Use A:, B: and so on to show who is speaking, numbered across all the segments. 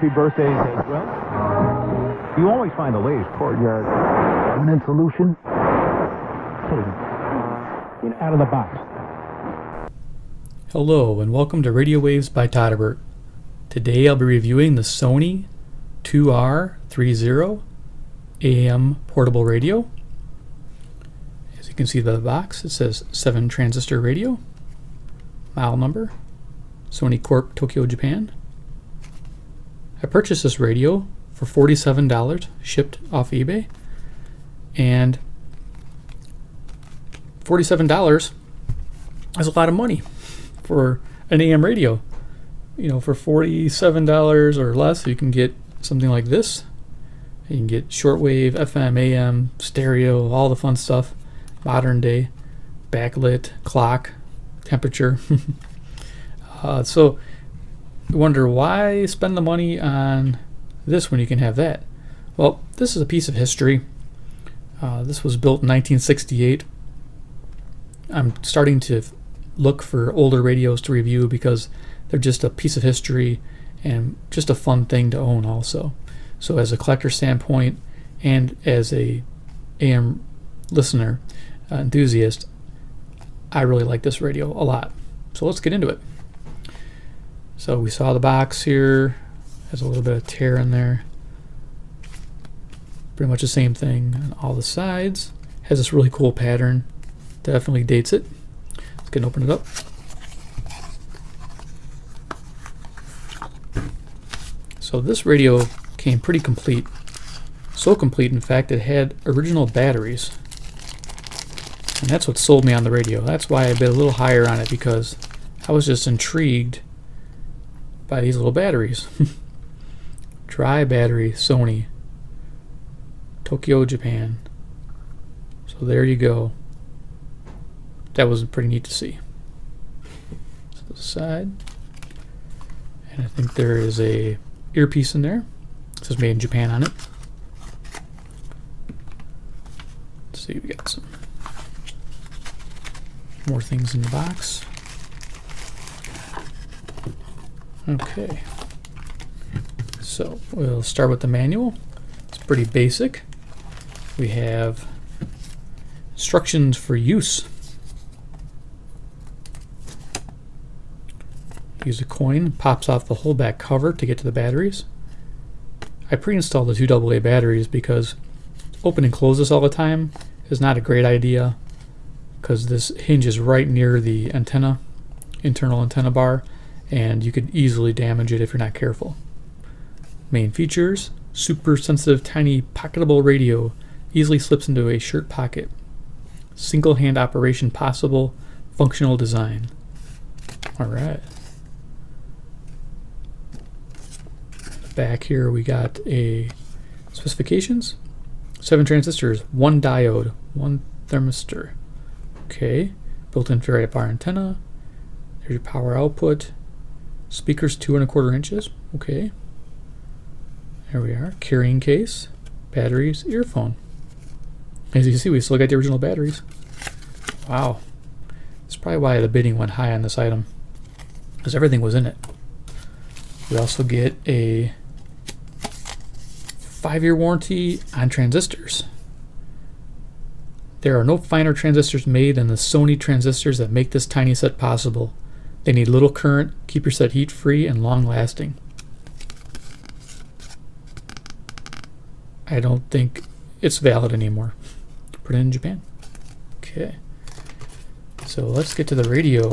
A: happy birthdays as well. You always find the latest courtyard permanent solution. Out of the box.
B: Hello and welcome to Radio Waves by Todderbert. Today I'll be reviewing the Sony 2R-30 AM portable radio. As you can see by the box, it says 7 transistor radio, model number, Sony Corp, Tokyo, Japan. I purchased this radio for $47, shipped off eBay, and $47 is a lot of money for an AM radio. You know, for $47 or less, you can get something like this. You can get shortwave, FM, AM, stereo, all the fun stuff, modern day, backlit, clock, temperature. So you wonder, why spend the money on this when you can have that? Well, this is a piece of history. This was built in 1968. I'm starting to look for older radios to review because they're just a piece of history and just a fun thing to own also. So as a collector standpoint and as a AM listener, enthusiast, I really like this radio a lot. So let's get into it. So we saw the box here, has a little bit of tear in there. Pretty much the same thing on all the sides. Has this really cool pattern. Definitely dates it. Let's go and open it up. So this radio came pretty complete. So complete, in fact, it had original batteries. And that's what sold me on the radio. That's why I bid a little higher on it, because I was just intrigued by these little batteries. Dry battery, Sony, Tokyo, Japan. So there you go. That was pretty neat to see. So the side, and I think there is a earpiece in there. It says made in Japan on it. Let's see, we got some more things in the box. Okay, so we'll start with the manual. It's pretty basic. We have instructions for use. Use a coin, pops off the whole back cover to get to the batteries. I pre-installed the 2 AA batteries because open and close this all the time is not a great idea, because this hinges right near the antenna, internal antenna bar, and you could easily damage it if you're not careful. Main features: super sensitive tiny pocketable radio, easily slips into a shirt pocket. Single hand operation possible, functional design. Alright. Back here we got a specifications. 7 transistors, 1 diode, 1 thermistor. Okay, built-in ferrite bar antenna. There's your power output. Speakers 2 1/4 inches. Okay. There we are. Carrying case, batteries, earphone. As you can see, we still got the original batteries. Wow. That's probably why the bidding went high on this item, because everything was in it. We also get a 5-year warranty on transistors. There are no finer transistors made than the Sony transistors that make this tiny set possible. They need little current, keep your set heat free and long lasting. I don't think it's valid anymore. Put it in Japan. Okay. So let's get to the radio.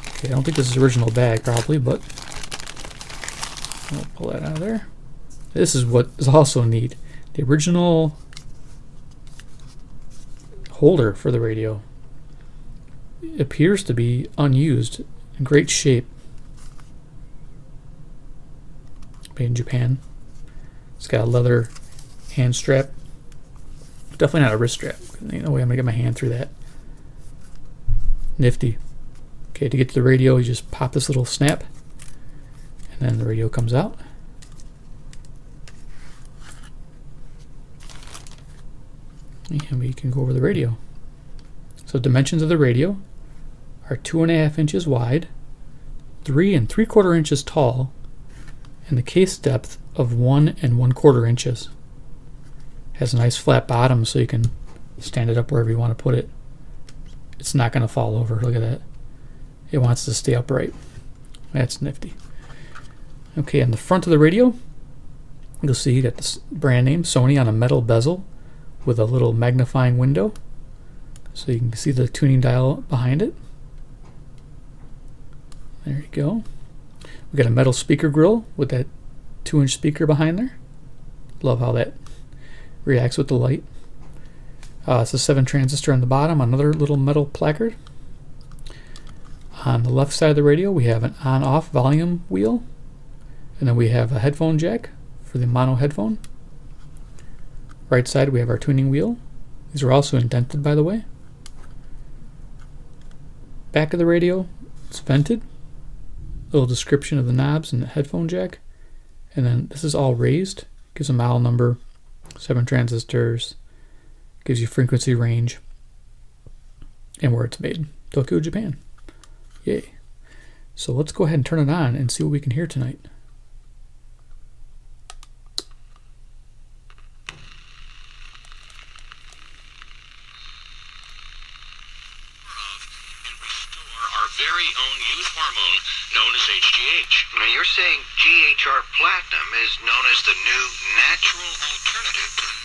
B: Okay, I don't think this is the original bag probably, but I'll pull that out of there. This is what is also neat. The original holder for the radio. It appears to be unused, in great shape. Made in Japan. It's got a leather hand strap. Definitely not a wrist strap. No way I'm gonna get my hand through that. Nifty. Okay, to get to the radio, you just pop this little snap, and then the radio comes out. And we can go over the radio. So dimensions of the radio are 2.5 inches wide, 3 3/4 inches tall, and the case depth of 1 1/4 inches. Has a nice flat bottom so you can stand it up wherever you want to put it. It's not going to fall over. Look at that. It wants to stay upright. That's nifty. Okay, on the front of the radio, you'll see you got this brand name Sony on a metal bezel with a little magnifying window so you can see the tuning dial behind it. There you go. We got a metal speaker grill with that 2-inch speaker behind there. Love how that reacts with the light. It's a 7 transistor on the bottom, another little metal placard. On the left side of the radio, we have an on-off volume wheel, and then we have a headphone jack for the mono headphone. Right side, we have our tuning wheel. These are also indented, by the way. Back of the radio, it's vented. A little description of the knobs and the headphone jack. And then this is all raised. Gives a model number, 7 transistors, gives you frequency range, and where it's made. Tokyo, Japan. Yay. So let's go ahead and turn it on and see what we can hear tonight.
C: Very own youth hormone known as HGH. Now you're saying GHR Platinum is known as the new natural alternative.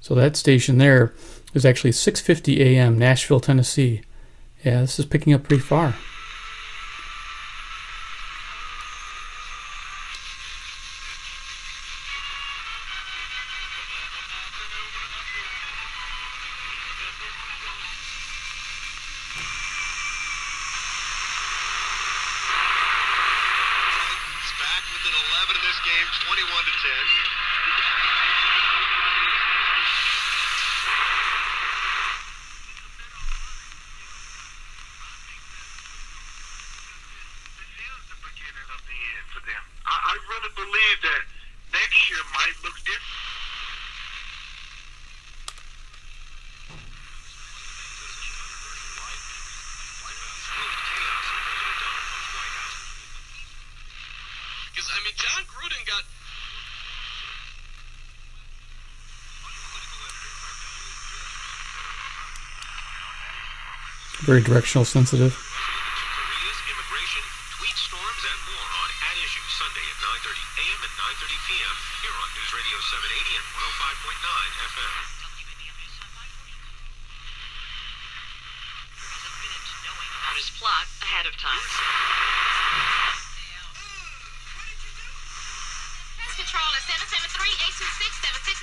B: So that station there is actually 6:50 a.m. Nashville, Tennessee. Yeah, this is picking up pretty far.
C: It's back within 11 in this game, 21-10. I really believe that next year might look different. Because, I mean, John Gruden got...
B: Very directional sensitive.
C: Korea's immigration, tweet storms, and more on At Issue Sunday at 9:30 a.m. and 9:30 p.m. here on News Radio 780 and 105.9 FM.
D: His plot ahead of time. Control at 773-826-7699.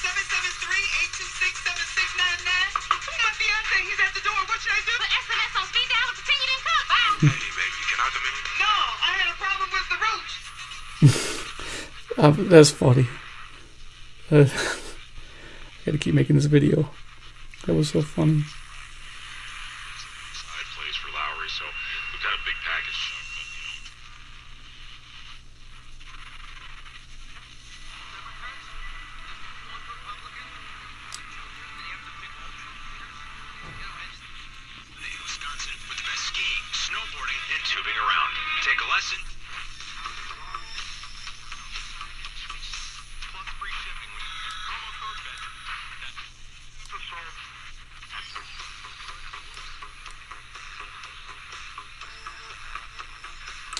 E: 773-826-7699. Not Beyonce, he's at the door. What should I do?
D: Put SMS on speed dial and pretend you didn't come. Bye.
C: Hey, baby, can I come in?
E: No, I had a problem with the roach.
B: That's funny. I gotta keep making this video. That was so funny.
C: Side plays for Lowry, so we've got a big package. Wisconsin with the best skiing, snowboarding, and tubing around. Take a lesson. Plus free shipping when you use promo code BETTER.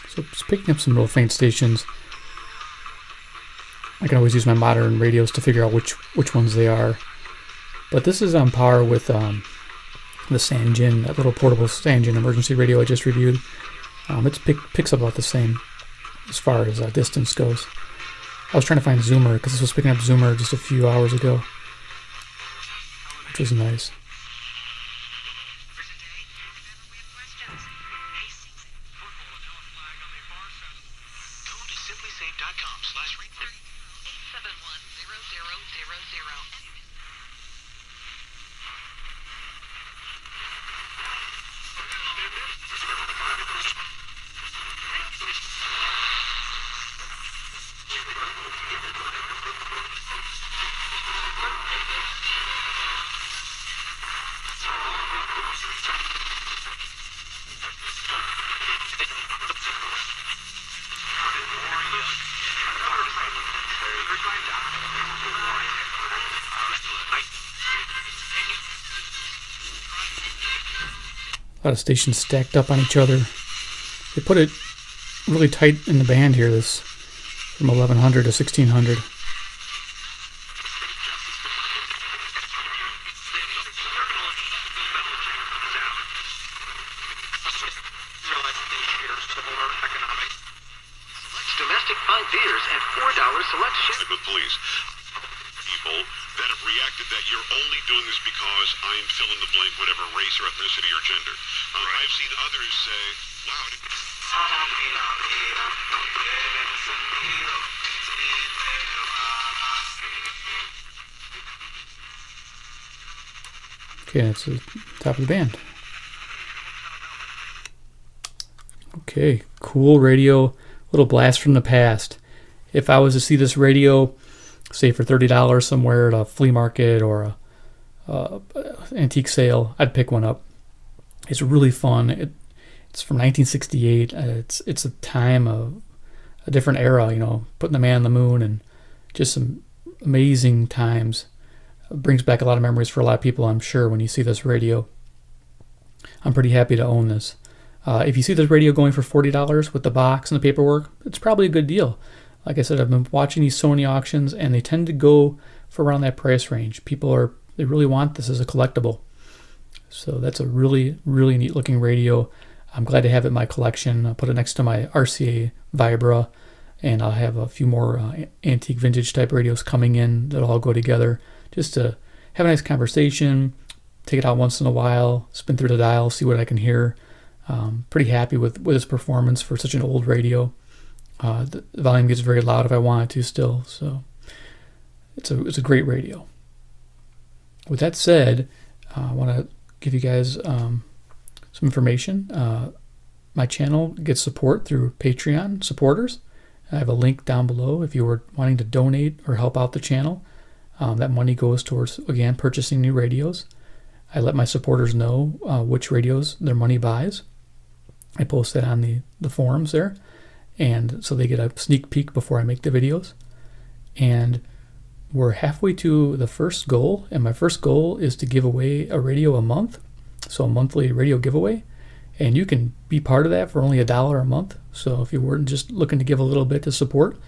B: So it's picking up some real faint stations. I can always use my modern radios to figure out which ones they are. But this is on par with the Sanjin, that little portable Sanjin emergency radio I just reviewed. It picks up about the same as far as distance goes. I was trying to find Zoomer because this was picking up Zoomer just a few hours ago, which was nice.
C: YouTube.com/radio.
D: 710000.
B: A lot of stations stacked up on each other. They put it really tight in the band here, this from 1100 to 1600.
C: Domestic 5 beers at $4 select ship. With police. People that have reacted that you're only doing this because I'm fill in the blank, whatever race or ethnicity or gender. I've seen others say, wow.
B: Okay, that's the top of the band. Okay, cool radio, little blast from the past. If I was to see this radio, say for $30 somewhere at a flea market or a antique sale, I'd pick one up. It's really fun. It's from 1968. It's a time of a different era, you know, putting the man on the moon and just some amazing times. It brings back a lot of memories for a lot of people, I'm sure, when you see this radio. I'm pretty happy to own this. If you see this radio going for $40 with the box and the paperwork, it's probably a good deal. Like I said, I've been watching these Sony auctions, and they tend to go for around that price range. They really want this as a collectible. So that's a really, really neat looking radio. I'm glad to have it in my collection. I'll put it next to my RCA Vibra, and I'll have a few more antique vintage type radios coming in that'll all go together just to have a nice conversation, take it out once in a while, spin through the dial, see what I can hear. Pretty happy with its performance for such an old radio. The volume gets very loud if I want it to still, so it's a great radio. With that said, I want to give you guys some information. My channel gets support through Patreon supporters. I have a link down below if you were wanting to donate or help out the channel. That money goes towards, again, purchasing new radios. I let my supporters know which radios their money buys. I post that on the forums there, and so they get a sneak peek before I make the videos. And we're halfway to the first goal, and my first goal is to give away a radio a month, so a monthly radio giveaway. And you can be part of that for only $1 a month. So if you weren't just looking to give a little bit to support,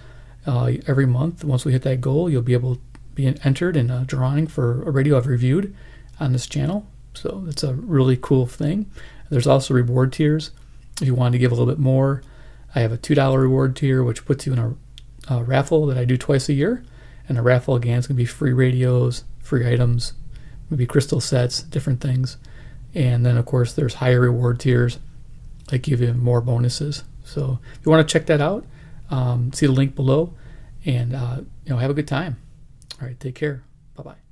B: every month, once we hit that goal, you'll be able to be entered in a drawing for a radio I've reviewed on this channel. So it's a really cool thing. There's also reward tiers. If you want to give a little bit more, I have a $2 reward tier, which puts you in a raffle that I do twice a year. And the raffle, again, is going to be free radios, free items, maybe crystal sets, different things. And then, of course, there's higher reward tiers that give you more bonuses. So if you want to check that out, see the link below, and have a good time. All right, take care. Bye-bye.